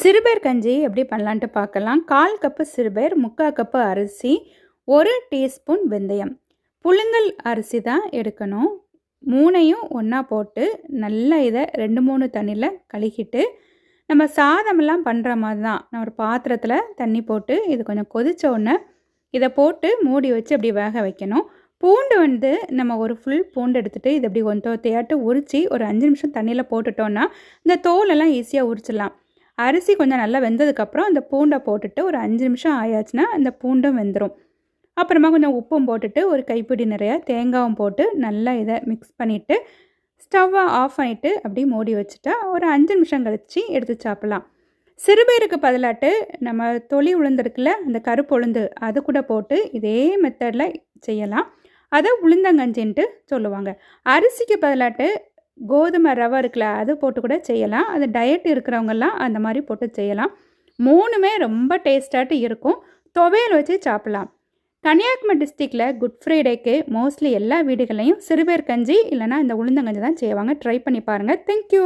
சிறுபயிர் கஞ்சி எப்படி பண்ணலான்ட்டு பார்க்கலாம். 1/4 கப்பு சிறுபயிர், 3/4 கப்பு அரிசி, 1 டீஸ்பூன் வெந்தயம். புழுங்கல் அரிசி தான் எடுக்கணும். 3யும் ஒன்றா போட்டு நல்லா இதை 2-3 தண்ணியில் கழுகிட்டு, நம்ம சாதமெல்லாம் பண்ணுற மாதிரி தான். நான் ஒரு பாத்திரத்தில் தண்ணி போட்டு இது கொஞ்சம் கொதித்த உடனே இதை போட்டு மூடி வச்சு அப்படி வேக வைக்கணும். பூண்டு நம்ம ஒரு ஃபுல் பூண்டு எடுத்துகிட்டு இதை அப்படி ஒத்தையாட்டு உரித்து ஒரு 5 நிமிஷம் தண்ணியில் போட்டுட்டோன்னா இந்த தோலெல்லாம் ஈஸியாக உரிச்சிடலாம். அரிசி கொஞ்சம் நல்லா வெந்ததுக்கப்புறம் அந்த பூண்டை போட்டுட்டு ஒரு 5 நிமிஷம் ஆயாச்சுன்னா அந்த பூண்டும் வெந்துடும். அப்புறமா கொஞ்சம் உப்பும் போட்டுட்டு ஒரு கைப்பிடி நிறையா தேங்காயும் போட்டு நல்லா இதை மிக்ஸ் பண்ணிவிட்டு ஸ்டவ்வை ஆஃப் பண்ணிவிட்டு அப்படி மூடி வச்சுட்டா ஒரு 5 நிமிஷம் கழித்து எடுத்து சாப்பிட்லாம். சிறுபயிருக்கு பதிலாட்டு நம்ம தொளி உளுந்துருக்குல்ல, அந்த கருப்பு உளுந்து அது கூட போட்டு இதே மெத்தடில் செய்யலாம். அதை உளுந்தங்கஞ்சின்ட்டு சொல்லுவாங்க. அரிசிக்கு பதிலாட்டு கோதுமை ரவை இருக்குல்ல, அது போட்டு கூட செய்யலாம். அது டயட் இருக்கிறவங்கெல்லாம் அந்த மாதிரி போட்டு செய்யலாம். 3மே ரொம்ப டேஸ்டாட்டு இருக்கும். துவையல் வச்சு சாப்பிட்லாம். கன்னியாகுமரி டிஸ்ட்ரிக்டில் குட் ஃப்ரைடேக்கு மோஸ்ட்லி எல்லா வீடுகளையும் சிறுபயிர் கஞ்சி இல்லைனா இந்த உளுந்தங்கஞ்சி தான் செய்வாங்க. ட்ரை பண்ணி பாருங்கள். தேங்க்யூ.